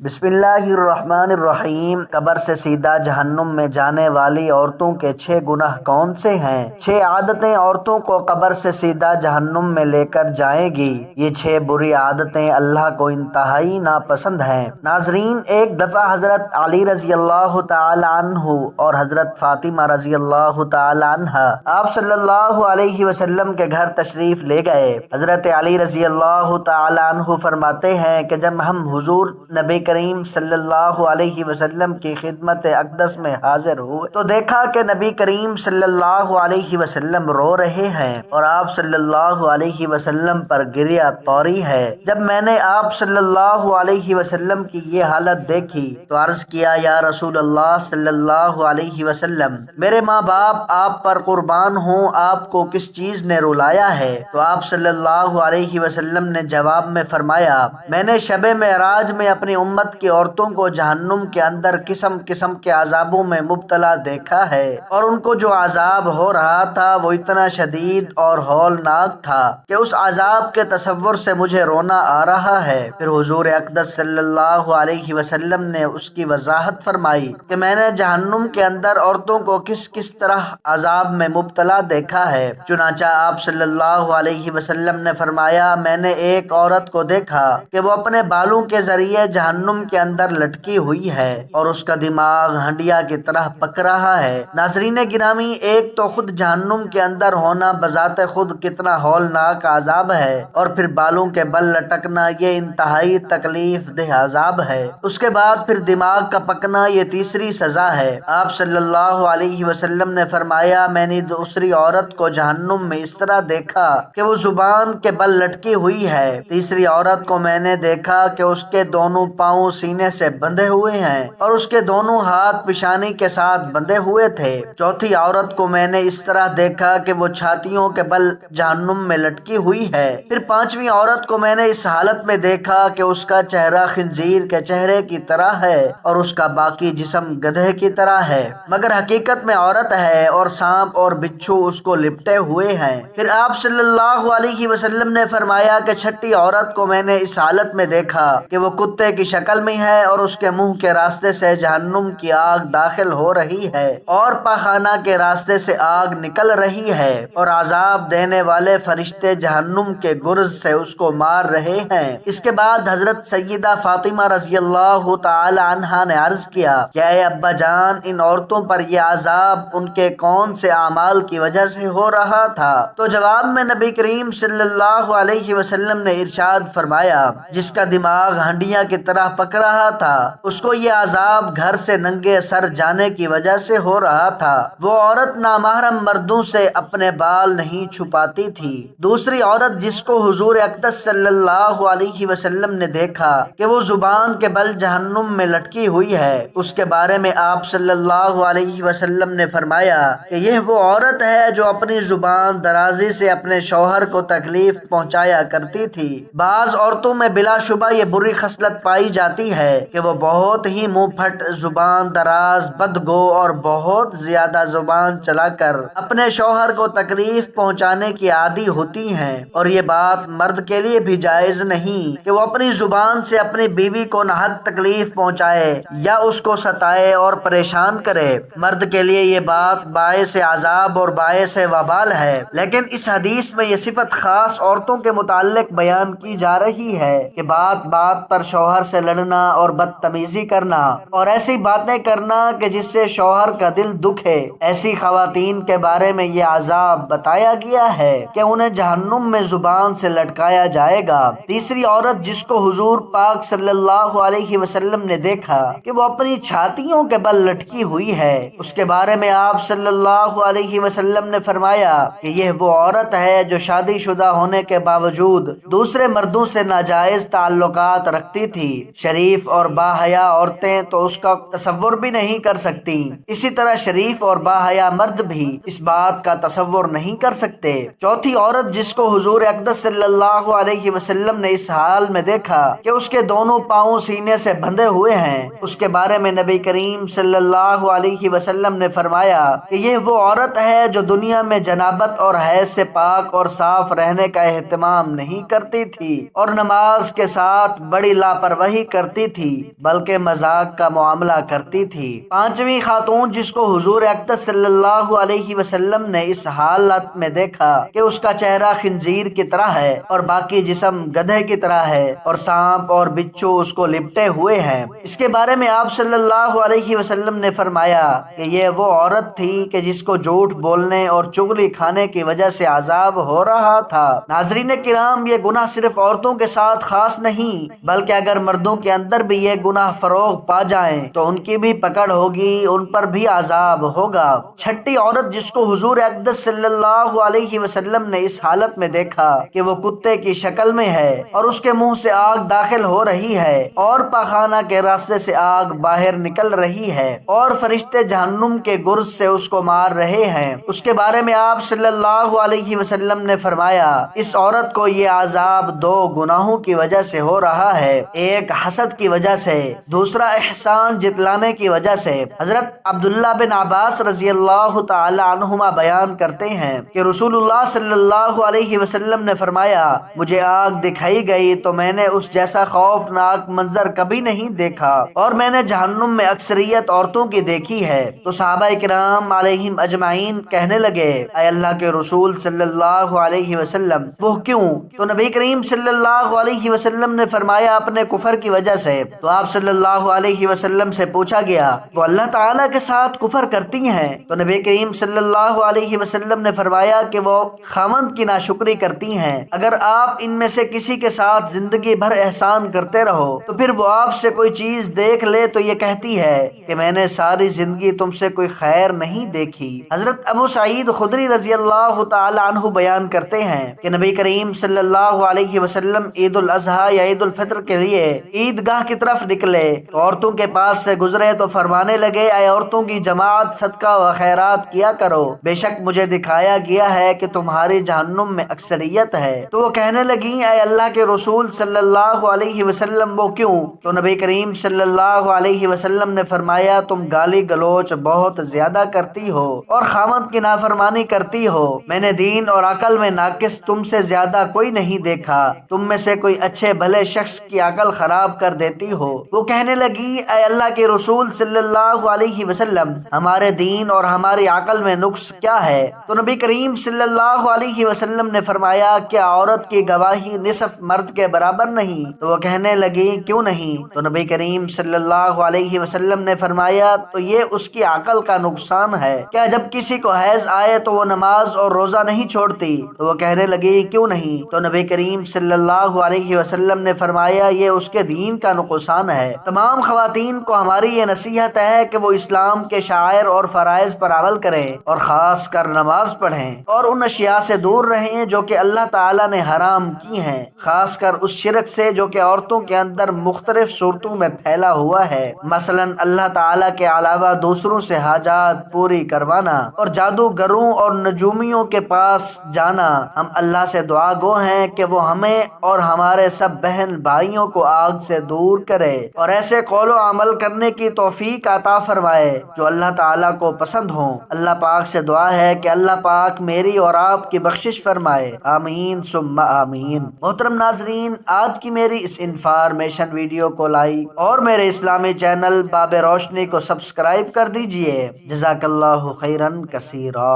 بسم اللہ الرحمن الرحیم۔ قبر سے سیدھا جہنم میں جانے والی عورتوں کے 6 گناہ کون سے ہیں؟ 6 عادتیں عورتوں کو قبر سے سیدھا جہنم میں لے کر جائیں گی۔ یہ 6 بری عادتیں اللہ کو انتہائی ناپسند ہیں۔ ناظرین، ایک دفعہ حضرت علی رضی اللہ تعالی عنہ اور حضرت فاطمہ رضی اللہ تعالی عنہا آپ صلی اللہ علیہ وسلم کے گھر تشریف لے گئے۔ حضرت علی رضی اللہ تعالی عنہ فرماتے ہیں کہ جب ہم حضور نبی کریم صلی اللہ علیہ وسلم کی خدمت اقدس میں حاضر ہوئے تو دیکھا کہ نبی کریم صلی اللہ علیہ وسلم رو رہے ہیں اور آپ صلی اللہ علیہ وسلم پر گریہ طوری ہے۔ جب میں نے آپ صلی اللہ علیہ وسلم کی یہ حالت دیکھی تو عرض کیا، یا رسول اللہ صلی اللہ علیہ وسلم، میرے ماں باپ آپ پر قربان ہوں، آپ کو کس چیز نے رلایا ہے؟ تو آپ صلی اللہ علیہ وسلم نے جواب میں فرمایا، میں نے شب معراج میں اپنی امت کی عورتوں کو جہنم کے اندر قسم قسم کے عذابوں میں مبتلا دیکھا ہے، اور ان کو جو عذاب ہو رہا تھا وہ اتنا شدید اور ہولناک تھا کہ اس عذاب کے تصور سے مجھے رونا آ رہا ہے۔ پھر حضور اقدس صلی اللہ علیہ وسلم نے اس کی وضاحت فرمائی کہ میں نے جہنم کے اندر عورتوں کو کس کس طرح عذاب میں مبتلا دیکھا ہے۔ چنانچہ آپ صلی اللہ علیہ وسلم نے فرمایا، میں نے ایک عورت کو دیکھا کہ وہ اپنے بالوں کے ذریعے جہنم کے اندر لٹکی ہوئی ہے اور اس کا دماغ ہنڈیا کی طرح پک رہا ہے۔ ناظرین گرامی، ایک تو خود جہنم کے اندر ہونا بذات خود کتنا ہولناک عذاب ہے، اور پھر بالوں کے بل لٹکنا یہ انتہائی تکلیف دہ عذاب ہے۔ اس کے بعد پھر دماغ کا پکنا یہ تیسری سزا ہے۔ آپ صلی اللہ علیہ وسلم نے فرمایا، میں نے دوسری عورت کو جہنم میں اس طرح دیکھا کہ وہ زبان کے بل لٹکی ہوئی ہے۔ تیسری عورت کو میں نے دیکھا کہ اس کے دونوں پاؤں سینے سے بندھے ہوئے ہیں اور اس کے دونوں ہاتھ پیشانی کے ساتھ بندھے ہوئے تھے۔ چوتھی عورت کو میں نے اس طرح دیکھا کہ وہ چھاتیوں کے بل جہنم میں لٹکی ہوئی ہے۔ پھر پانچویں عورت کو میں نے اس حالت میں دیکھا کہ اس کا چہرہ خنزیر کے چہرے کی طرح ہے اور اس کا باقی جسم گدھے کی طرح ہے، مگر حقیقت میں عورت ہے اور سانپ اور بچھو اس کو لپٹے ہوئے ہیں۔ پھر آپ صلی اللہ علیہ وسلم نے فرمایا کہ چھٹی عورت کو میں نے اس حالت میں دیکھا کہ وہ کتے کی شکل میں ہے اور اس کے منہ کے راستے سے جہنم کی آگ داخل ہو رہی ہے اور پاخانہ کے راستے سے آگ نکل رہی ہے، اور عذاب دینے والے فرشتے جہنم کے گرز سے اس کو مار رہے ہیں۔ اس کے بعد حضرت سیدہ فاطمہ رضی اللہ تعالی عنہا نے عرض کیا کہ اے ابا جان، ان عورتوں پر یہ عذاب ان کے کون سے اعمال کی وجہ سے ہو رہا تھا؟ تو جواب میں نبی کریم صلی اللہ علیہ وسلم نے ارشاد فرمایا، جس کا دماغ ہنڈیاں کی طرح پک رہا تھا اس کو یہ عذاب گھر سے ننگے سر جانے کی وجہ سے ہو رہا تھا۔ وہ عورت نامحرم مردوں سے اپنے بال نہیں چھپاتی تھی۔ دوسری عورت جس کو حضور اقدس صلی اللہ علیہ وسلم نے دیکھا کہ وہ زبان کے بل جہنم میں لٹکی ہوئی ہے، اس کے بارے میں آپ صلی اللہ علیہ وسلم نے فرمایا کہ یہ وہ عورت ہے جو اپنی زبان درازی سے اپنے شوہر کو تکلیف پہنچایا کرتی تھی۔ بعض عورتوں میں بلا شبہ یہ بری خصلت پائی جاتی ہے کہ وہ بہت ہی منہ پھٹ، زبان دراز، بدگو اور بہت زیادہ زبان چلا کر اپنے شوہر کو تکلیف پہنچانے کی عادی ہوتی ہیں، اور یہ بات مرد کے لیے بھی جائز نہیں کہ وہ اپنی زبان سے اپنی بیوی کو نہ حد تکلیف پہنچائے یا اس کو ستائے اور پریشان کرے۔ مرد کے لیے یہ بات باعث عذاب اور باعث وبال ہے، لیکن اس حدیث میں یہ صفت خاص عورتوں کے متعلق بیان کی جا رہی ہے کہ بات بات پر شوہر سے لڑنا اور بدتمیزی کرنا اور ایسی باتیں کرنا کہ جس سے شوہر کا دل دکھے، ایسی خواتین کے بارے میں یہ عذاب بتایا گیا ہے کہ انہیں جہنم میں زبان سے لٹکایا جائے گا۔ تیسری عورت جس کو حضور پاک صلی اللہ علیہ وسلم نے دیکھا کہ وہ اپنی چھاتیوں کے بل لٹکی ہوئی ہے، اس کے بارے میں آپ صلی اللہ علیہ وسلم نے فرمایا کہ یہ وہ عورت ہے جو شادی شدہ ہونے کے باوجود دوسرے مردوں سے ناجائز تعلقات رکھتی تھی۔ شریف اور باحیا عورتیں تو اس کا تصور بھی نہیں کر سکتی، اسی طرح شریف اور باحیا مرد بھی اس بات کا تصور نہیں کر سکتے۔ چوتھی عورت جس کو حضور اقدس صلی اللہ علیہ وسلم نے اس حال میں دیکھا کہ اس کے دونوں پاؤں سینے سے بندھے ہوئے ہیں، اس کے بارے میں نبی کریم صلی اللہ علیہ وسلم نے فرمایا کہ یہ وہ عورت ہے جو دنیا میں جنابت اور حیض سے پاک اور صاف رہنے کا اہتمام نہیں کرتی تھی اور نماز کے ساتھ بڑی لاپرواہی کرتی تھی بلکہ مذاق کا معاملہ کرتی تھی۔ پانچویں خاتون جس کو حضور اقدس صلی اللہ علیہ وسلم نے اس حالت میں دیکھا کہ اس کا چہرہ خنزیر کی طرح ہے اور باقی جسم گدھے کی طرح ہے اور سانپ اور بچھو اس کو لپٹے ہوئے ہیں، اس کے بارے میں آپ صلی اللہ علیہ وسلم نے فرمایا کہ یہ وہ عورت تھی کہ جس کو جھوٹ بولنے اور چغلی کھانے کی وجہ سے عذاب ہو رہا تھا۔ ناظرین کرام، یہ گناہ صرف عورتوں کے ساتھ خاص نہیں بلکہ اگر مردوں کے اندر بھی یہ گناہ فروغ پا جائیں تو ان کی بھی پکڑ ہوگی، ان پر بھی عذاب ہوگا۔ چھٹی عورت جس کو حضور اقدس صلی اللہ علیہ وسلم نے اس حالت میں دیکھا کہ وہ کتے کی شکل میں ہے اور اس کے منہ سے آگ داخل ہو رہی ہے اور پاخانہ کے راستے سے آگ باہر نکل رہی ہے اور فرشتے جہنم کے گرز سے اس کو مار رہے ہیں، اس کے بارے میں آپ صلی اللہ علیہ وسلم نے فرمایا اس عورت کو یہ عذاب دو گناہوں کی وجہ سے ہو رہا ہے، ایک حسد کی وجہ سے، دوسرا احسان جتلانے کی وجہ سے۔ حضرت عبداللہ بن عباس رضی اللہ تعالی عنہما بیان کرتے ہیں کہ رسول اللہ صلی اللہ علیہ وسلم نے فرمایا مجھے آگ دکھائی گئی تو میں نے اس جیسا خوفناک منظر کبھی نہیں دیکھا اور میں نے جہنم میں اکثریت عورتوں کی دیکھی ہے۔ تو صحابہ کرام علیہم اجمعین کہنے لگے اے اللہ کے رسول صلی اللہ علیہ وسلم وہ کیوں؟ تو نبی کریم صلی اللہ علیہ وسلم نے فرمایا اپنے کفر کی وجہ سے۔ تو آپ صلی اللہ علیہ وسلم سے پوچھا گیا وہ اللہ تعالیٰ کے ساتھ کفر کرتی ہیں؟ تو نبی کریم صلی اللہ علیہ وسلم نے فرمایا کہ وہ خاوند کی ناشکری کرتی ہیں۔ اگر آپ ان میں سے کسی کے ساتھ زندگی بھر احسان کرتے رہو تو پھر وہ آپ سے کوئی چیز دیکھ لے تو یہ کہتی ہے کہ میں نے ساری زندگی تم سے کوئی خیر نہیں دیکھی۔ حضرت ابو سعید خدری رضی اللہ تعالی عنہ بیان کرتے ہیں کہ نبی کریم صلی اللہ علیہ وسلم عید الاضحیٰ یا عید الفطر کے لیے عیدگاہ کی طرف نکلے تو عورتوں کے پاس سے گزرے تو فرمانے لگے اے عورتوں کی جماعت صدقہ و خیرات کیا کرو، بے شک مجھے دکھایا گیا ہے کہ تمہاری جہنم میں اکثریت ہے۔ تو وہ کہنے لگیں اے اللہ کے رسول صلی اللہ علیہ وسلم وہ کیوں؟ تو نبی کریم صلی اللہ علیہ وسلم نے فرمایا تم گالی گلوچ بہت زیادہ کرتی ہو اور خاوند کی نافرمانی کرتی ہو، میں نے دین اور عقل میں ناقص تم سے زیادہ کوئی نہیں دیکھا، تم میں سے کوئی اچھے بھلے شخص کی عقل خراب کر دیتی ہو۔ وہ کہنے لگی اے اللہ کے رسول صلی اللہ علیہ وسلم ہمارے دین اور ہماری عقل میں نقص کیا ہے؟ تو نبی کریم صلی اللہ علیہ وسلم نے فرمایا کیا عورت کی گواہی نصف مرد کے برابر نہیں؟ تو وہ کہنے لگی کیوں نہیں؟ تو نبی کریم صلی اللہ علیہ وسلم نے فرمایا تو یہ اس کی عقل کا نقصان ہے، کیا جب کسی کو حیض آئے تو وہ نماز اور روزہ نہیں چھوڑتی؟ تو وہ کہنے لگی کیوں نہیں؟ تو نبی کریم صلی اللہ علیہ وسلم نے فرمایا یہ اس کے دین کا نقصان ہے۔ تمام خواتین کو ہماری یہ نصیحت ہے کہ وہ اسلام کے شعائر اور فرائض پر عمل کریں اور خاص کر نماز پڑھیں اور ان اشیاء سے دور رہیں جو کہ اللہ تعالیٰ نے حرام کی ہیں، خاص کر اس شرک سے جو کہ عورتوں کے اندر مختلف صورتوں میں پھیلا ہوا ہے، مثلا اللہ تعالیٰ کے علاوہ دوسروں سے حاجات پوری کروانا اور جادوگروں اور نجومیوں کے پاس جانا۔ ہم اللہ سے دعا گو ہیں کہ وہ ہمیں اور ہمارے سب بہن بھائیوں کو آگ سے دور کرے اور ایسے قول و عمل کرنے کی توفیق عطا فرمائے جو اللہ تعالیٰ کو پسند ہوں۔ اللہ پاک سے دعا ہے کہ اللہ پاک میری اور آپ کی بخشش فرمائے، آمین ثم آمین۔ محترم ناظرین، آج کی میری اس انفارمیشن ویڈیو کو لائک اور میرے اسلامی چینل باب روشنی کو سبسکرائب کر دیجئے۔ جزاک اللہ خیرن کثیرا۔